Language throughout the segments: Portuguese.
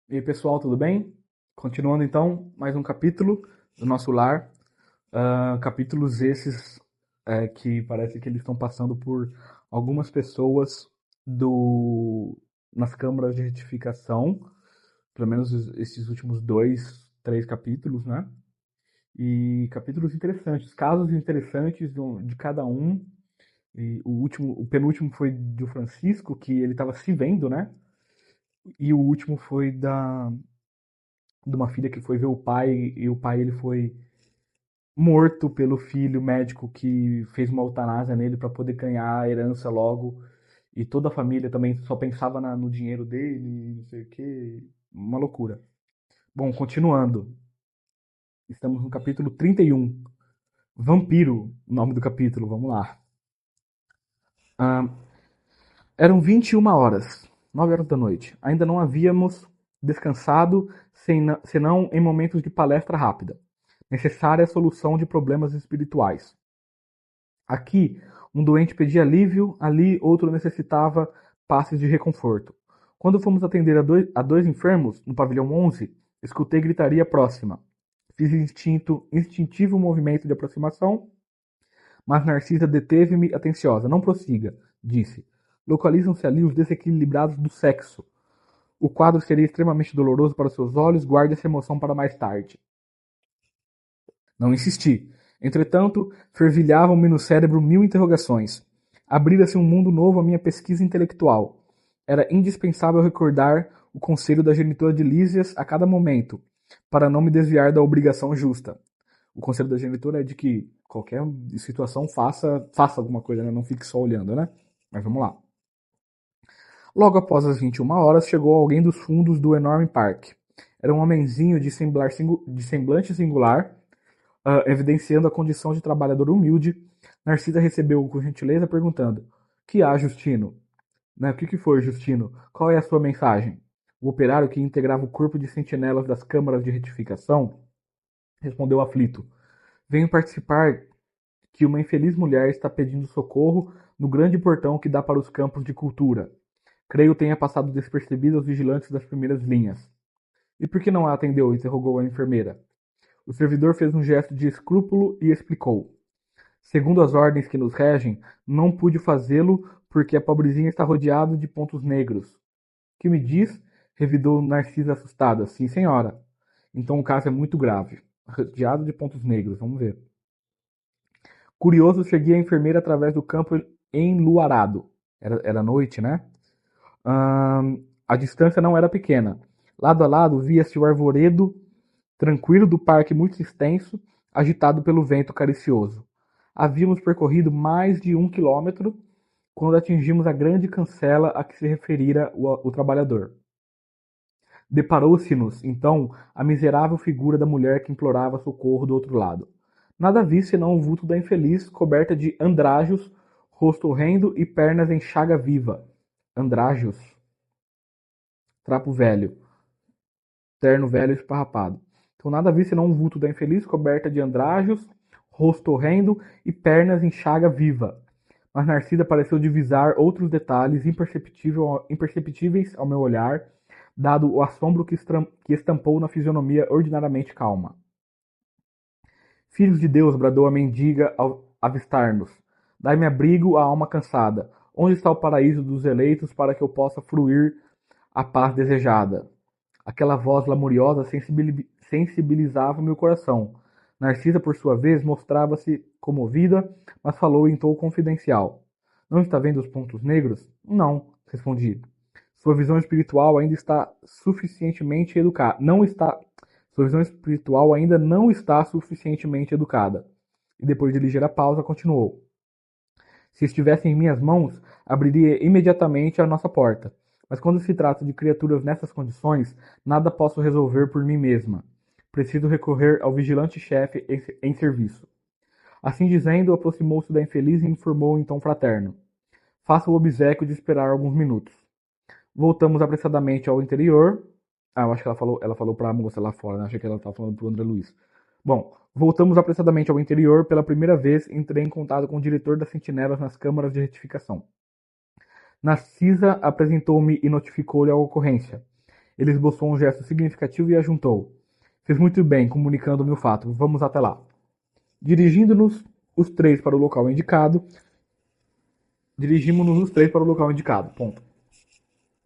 E aí, pessoal, tudo bem? Continuando então, mais um capítulo do nosso lar. Capítulos esses que parece que eles estão passando por algumas pessoas do nas câmaras de retificação, pelo menos esses últimos dois, três capítulos, né? E capítulos interessantes, casos interessantes de cada um. E o penúltimo foi do Francisco, que ele estava se vendo, né? E o último foi de uma filha que foi ver o pai e o pai ele foi morto pelo filho médico que fez uma eutanásia nele para poder ganhar a herança logo e toda a família também só pensava no dinheiro dele, não sei o que, uma loucura. Bom, continuando, estamos no capítulo 31. Vampiro, o nome do capítulo, vamos lá. Ah, Eram 21 horas, 9 horas da noite. Ainda não havíamos descansado senão em momentos de palestra rápida. Necessária solução de problemas espirituais. Aqui, um doente pedia alívio, ali outro necessitava passes de reconforto. Quando fomos atender a dois enfermos, no pavilhão 11, escutei gritaria próxima. Fiz instintivo movimento de aproximação, mas Narcisa deteve-me atenciosa. Não prossiga, disse. Localizam-se ali os desequilibrados do sexo. O quadro seria extremamente doloroso para seus olhos, guarde essa emoção para mais tarde. Não insisti. Entretanto, fervilhavam-me no cérebro mil interrogações. Abrira-se um mundo novo à minha pesquisa intelectual. Era indispensável recordar o conselho da genitora de Lísias a cada momento, para não me desviar da obrigação justa. O conselho da genitora é de que qualquer situação faça alguma coisa, né? Não fique só olhando, né? Mas vamos lá. Logo após as 21 horas, chegou alguém dos fundos do enorme parque. Era um homenzinho de semblante singular, evidenciando a condição de trabalhador humilde. Narcisa recebeu-o com gentileza, perguntando: Que há, Justino? Né? O que foi, Justino? Qual é a sua mensagem? O operário que integrava o corpo de sentinelas das câmaras de retificação respondeu aflito: Venho participar que uma infeliz mulher está pedindo socorro no grande portão que dá para os campos de cultura. Creio tenha passado despercebido aos vigilantes das primeiras linhas. E por que não a atendeu? Interrogou a enfermeira. O servidor fez um gesto de escrúpulo e explicou. Segundo as ordens que nos regem, não pude fazê-lo porque a pobrezinha está rodeada de pontos negros. Que me diz? Revidou Narcisa assustada. Sim, senhora. Então o caso é muito grave. Rodeado de pontos negros, vamos ver. Curioso, cheguei à enfermeira através do campo enluarado. Era noite, né? A distância não era pequena. Lado a lado via-se o arvoredo tranquilo do parque muito extenso, agitado pelo vento caricioso. Havíamos percorrido mais de 1 quilômetro quando atingimos a grande cancela a que se referira o trabalhador. Deparou-se-nos, então, a miserável figura da mulher que implorava socorro do outro lado. Nada vi senão o vulto da infeliz, coberta de andrajos, rosto horrendo e pernas em chaga viva. Andrajos. Trapo velho. Terno velho esparrapado. Então nada vi senão um vulto da infeliz coberta de andrajos, rosto horrendo e pernas em chaga viva. Mas Narcisa pareceu divisar outros detalhes imperceptíveis ao meu olhar, dado o assombro que estampou na fisionomia ordinariamente calma. Filhos de Deus, bradou a mendiga ao avistar-nos. Dai-me abrigo à alma cansada. Onde está o paraíso dos eleitos para que eu possa fruir a paz desejada? Aquela voz lamuriosa sensibilizava meu coração. Narcisa, por sua vez, mostrava-se comovida, mas falou em tom confidencial. Não está vendo os pontos negros? Não, respondi. Sua visão espiritual ainda está suficientemente educada. Não está. Sua visão espiritual ainda não está suficientemente educada. E depois de ligeira pausa, continuou. Se estivesse em minhas mãos, abriria imediatamente a nossa porta. Mas quando se trata de criaturas nessas condições, nada posso resolver por mim mesma. Preciso recorrer ao vigilante-chefe em serviço. Assim dizendo, aproximou-se da infeliz e informou em tom fraterno. Faça o obséquio de esperar alguns minutos. Voltamos apressadamente ao interior. Eu acho que ela falou para a moça lá fora, né? Achei que ela estava falando para o André Luiz. Bom, voltamos apressadamente ao interior. Pela primeira vez, entrei em contato com o diretor das sentinelas nas câmaras de retificação. Narcisa apresentou-me e notificou-lhe a ocorrência. Ele esboçou um gesto significativo e ajuntou. Fez muito bem, comunicando-me o fato. Vamos até lá. Dirigindo-nos os três para o local indicado. Dirigimos-nos os três para o local indicado. Ponto.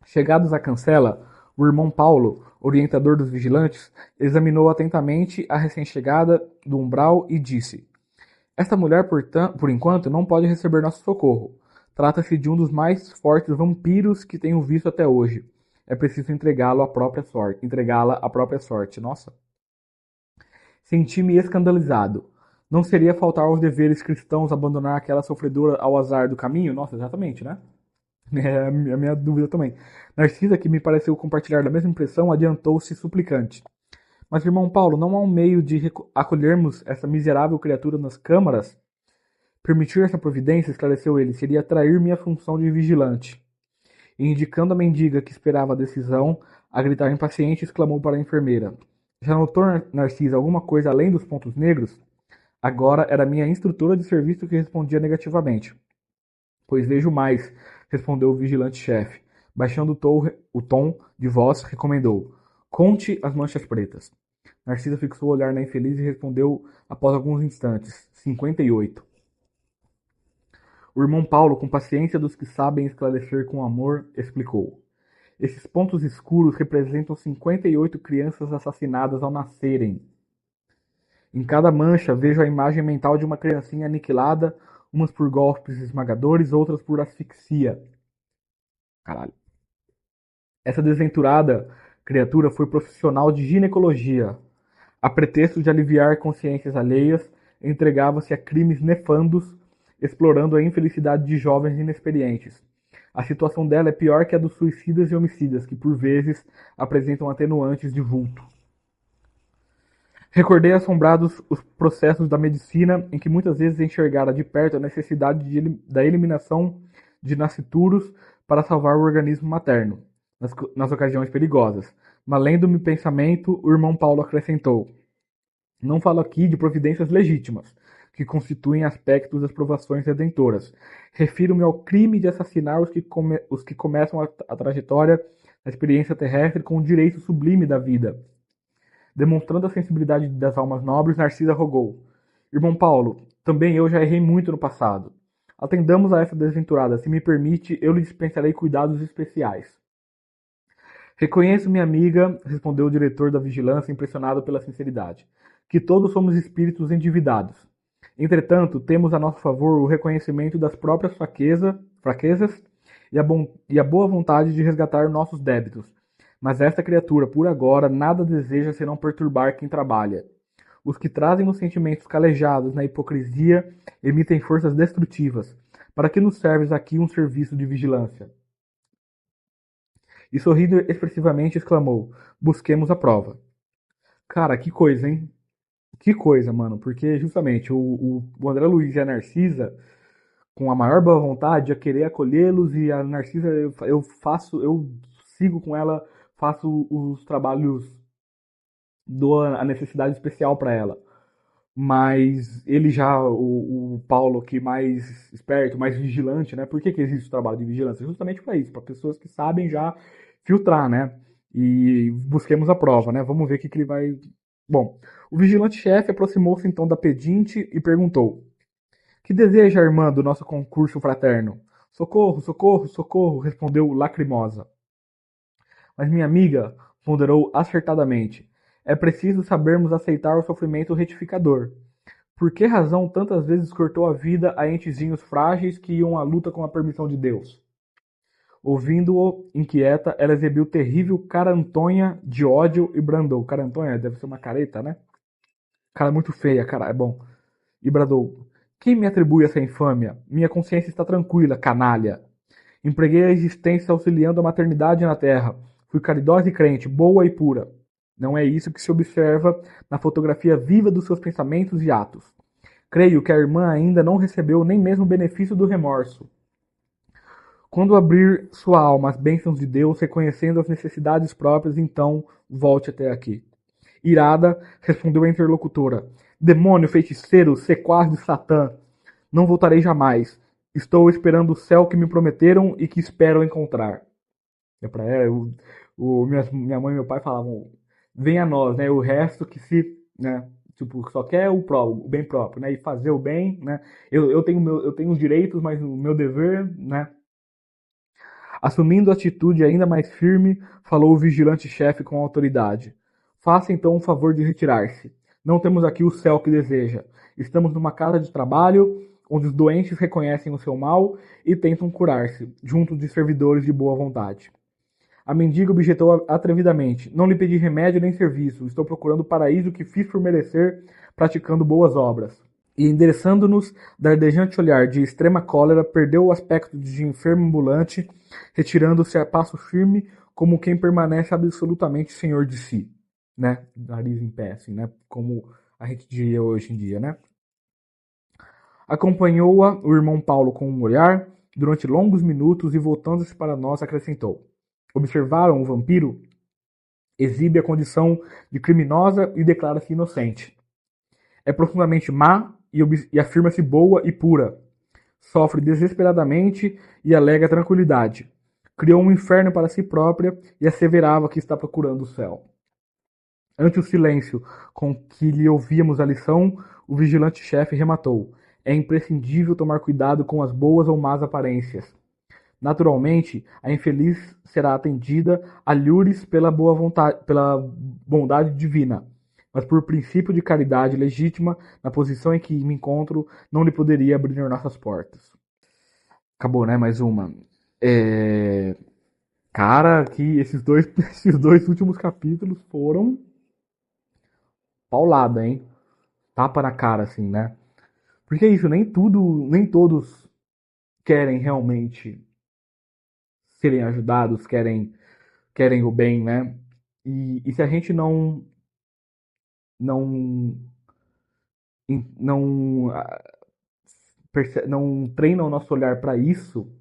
Chegados à cancela, o irmão Paulo, orientador dos vigilantes, examinou atentamente a recém-chegada do umbral e disse: Esta mulher, por enquanto, não pode receber nosso socorro. Trata-se de um dos mais fortes vampiros que tenho visto até hoje. É preciso entregá-la à própria sorte. Nossa. Senti-me escandalizado. Não seria faltar aos deveres cristãos abandonar aquela sofredora ao azar do caminho? Nossa, exatamente, né? É a minha dúvida também. Narcisa, que me pareceu compartilhar da mesma impressão, adiantou-se suplicante. Mas, irmão Paulo, não há um meio de acolhermos essa miserável criatura nas câmaras? Permitir essa providência, esclareceu ele, seria trair minha função de vigilante. E indicando a mendiga que esperava a decisão, a gritar impaciente, exclamou para a enfermeira. Já notou, Narcisa, alguma coisa além dos pontos negros? Agora era minha instrutora de serviço que respondia negativamente. Pois vejo mais, respondeu o vigilante-chefe. Baixando o tom de voz, recomendou. Conte as manchas pretas. Narcisa fixou o olhar na infeliz e respondeu após alguns instantes. 58. O irmão Paulo, com paciência dos que sabem esclarecer com amor, explicou. Esses pontos escuros representam 58 crianças assassinadas ao nascerem. Em cada mancha vejo a imagem mental de uma criancinha aniquilada, umas por golpes esmagadores, outras por asfixia. Caralho. Essa desventurada criatura foi profissional de ginecologia. A pretexto de aliviar consciências alheias, entregava-se a crimes nefandos, explorando a infelicidade de jovens inexperientes. A situação dela é pior que a dos suicidas e homicidas, que por vezes apresentam atenuantes de vulto. Recordei assombrados os processos da medicina em que muitas vezes enxergara de perto a necessidade da eliminação de nascituros para salvar o organismo materno, nas ocasiões perigosas. Mas lendo-me o pensamento, o irmão Paulo acrescentou: Não falo aqui de providências legítimas, que constituem aspectos das provações redentoras. Refiro-me ao crime de assassinar os que começam a trajetória da experiência terrestre com o direito sublime da vida. Demonstrando a sensibilidade das almas nobres, Narcisa rogou. Irmão Paulo, também eu já errei muito no passado. Atendamos a essa desventurada. Se me permite, eu lhe dispensarei cuidados especiais. Reconheço, minha amiga, respondeu o diretor da vigilância, impressionado pela sinceridade, que todos somos espíritos endividados. Entretanto, temos a nosso favor o reconhecimento das próprias fraquezas e a boa vontade de resgatar nossos débitos. Mas esta criatura, por agora, nada deseja senão perturbar quem trabalha. Os que trazem os sentimentos calejados na hipocrisia emitem forças destrutivas. Para que nos serves aqui um serviço de vigilância? E sorrindo expressivamente exclamou, busquemos a prova. Cara, que coisa, hein? Que coisa, mano, porque justamente o André Luiz e a Narcisa, com a maior boa vontade, a querer acolhê-los, e a Narcisa, eu sigo com ela, faço os trabalhos, dou a necessidade especial para ela. Mas ele já, o Paulo, que mais esperto, mais vigilante, né? Por que existe o trabalho de vigilância? Justamente para isso, para pessoas que sabem já filtrar, né? E busquemos a prova, né? Vamos ver o que ele vai. Bom, o vigilante-chefe aproximou-se então da pedinte e perguntou: Que deseja a irmã do nosso concurso fraterno? Socorro, socorro, socorro, respondeu lacrimosa. Mas minha amiga, ponderou acertadamente, é preciso sabermos aceitar o sofrimento retificador. Por que razão tantas vezes cortou a vida a entezinhos frágeis que iam à luta com a permissão de Deus? Ouvindo-o, inquieta, ela exibiu terrível carantonha de ódio e brandou. Carantonha deve ser uma careta, né? Cara muito feia, cara, é bom. E bradou. Quem me atribui essa infâmia? Minha consciência está tranquila, canalha. Empreguei a existência auxiliando a maternidade na terra. Fui caridosa e crente, boa e pura. Não é isso que se observa na fotografia viva dos seus pensamentos e atos. Creio que a irmã ainda não recebeu nem mesmo o benefício do remorso. Quando abrir sua alma às bênçãos de Deus, reconhecendo as necessidades próprias, então volte até aqui. Irada, respondeu a interlocutora. Demônio, feiticeiro, sequaz de Satã. Não voltarei jamais. Estou esperando o céu que me prometeram e que espero encontrar. É pra ela, Minha mãe e meu pai falavam, vem a nós, né? O resto que se, né? Tipo, só quer o bem próprio, né? E fazer o bem, né? Eu tenho os direitos, mas o meu dever, né? Assumindo atitude ainda mais firme, falou o vigilante-chefe com autoridade. Faça então o favor de retirar-se. Não temos aqui o céu que deseja. Estamos numa casa de trabalho, onde os doentes reconhecem o seu mal e tentam curar-se, junto de servidores de boa vontade. A mendiga objetou atrevidamente: não lhe pedi remédio nem serviço. Estou procurando o paraíso que fiz por merecer, praticando boas obras. E endereçando-nos, dardejante olhar de extrema cólera, perdeu o aspecto de enfermo ambulante, retirando-se a passo firme, como quem permanece absolutamente senhor de si, né? Nariz em pé, assim, né? Como a gente diria hoje em dia, né? Acompanhou-a o irmão Paulo com um olhar, durante longos minutos, e voltando-se para nós, acrescentou: observaram o vampiro? Exibe a condição de criminosa e declara-se inocente. É profundamente má e afirma-se boa e pura. Sofre desesperadamente e alega tranquilidade. Criou um inferno para si própria e asseverava que está procurando o céu. Ante o silêncio com que lhe ouvíamos a lição, o vigilante-chefe rematou: é imprescindível tomar cuidado com as boas ou más aparências. Naturalmente, a infeliz será atendida a lures pela bondade divina, mas por princípio de caridade legítima, na posição em que me encontro, não lhe poderia abrir nossas portas. Acabou, né? Mais uma. É... Cara, que esses dois últimos capítulos foram paulada, hein? Tapa na cara, assim, né? Porque é isso, nem todos querem realmente serem ajudados, querem o bem, né? E se a gente não não não treina o nosso olhar para isso,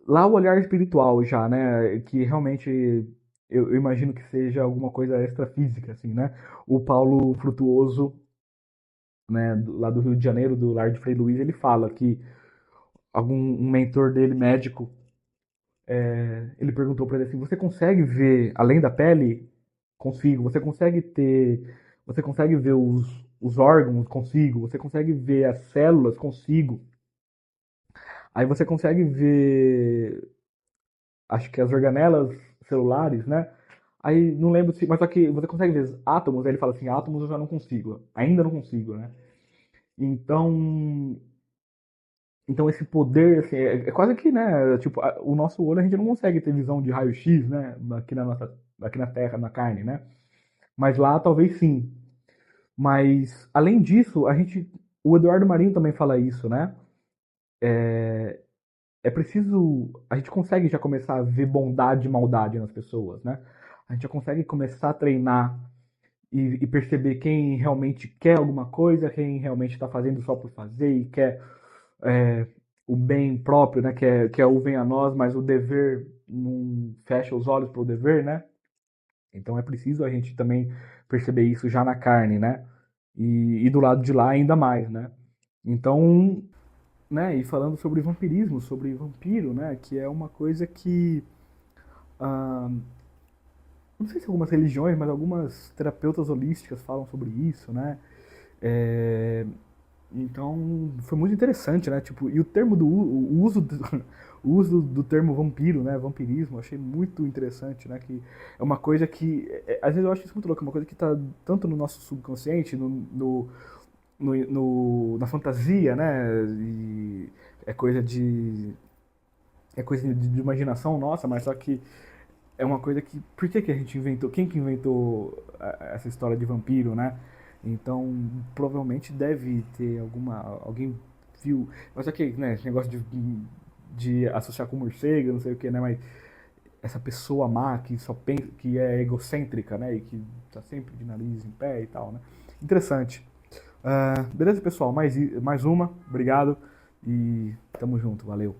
lá o olhar espiritual já, né? Que realmente eu imagino que seja alguma coisa extrafísica, assim, né? O Paulo Frutuoso, né, lá do Rio de Janeiro, do Lar de Frei Luiz, ele fala que um mentor dele, médico, ele perguntou para ele assim: você consegue ver além da pele? Consigo. Você consegue ver os órgãos? Consigo. Você consegue ver as células? Consigo. Aí você consegue ver, acho que as organelas celulares, né? Aí não lembro se, mas só que você consegue ver átomos? Aí ele fala assim: átomos eu já não consigo, ainda não consigo, né? Então, então esse poder, assim, é quase que, né? Tipo, o nosso olho a gente não consegue ter visão de raio-x, né? Aqui na Terra, na carne, né? Mas lá talvez sim. Mas, além disso, o Eduardo Marinho também fala isso, né? É preciso. A gente consegue já começar a ver bondade e maldade nas pessoas, né? A gente já consegue começar a treinar e perceber quem realmente quer alguma coisa, quem realmente está fazendo só por fazer e quer é, o bem próprio, né? Que é o vem a nós, mas o dever não fecha os olhos para o dever, né? Então é preciso a gente também perceber isso já na carne, né? E do lado de lá ainda mais, né? Então, né? E falando sobre vampirismo, sobre vampiro, né? Que é uma coisa que ah, não sei se algumas religiões, mas algumas terapeutas holísticas falam sobre isso, né? É, então, foi muito interessante, né? Tipo, e o termo o uso o uso do termo vampiro, né? Vampirismo, eu achei muito interessante, né? Que é uma coisa que às vezes eu acho isso muito louco, é uma coisa que está tanto no nosso subconsciente, na fantasia, né? E é coisa de é coisa de imaginação nossa, mas só que é uma coisa que por que a gente inventou? Quem que inventou essa história de vampiro, né? Então, provavelmente deve ter alguém viu, mas só que, né, esse negócio de associar com morcego, não sei o que, né, mas essa pessoa má que só pensa, que é egocêntrica, né, e que tá sempre de nariz em pé e tal, né? Interessante. Beleza, pessoal? Mais uma, obrigado e tamo junto, valeu.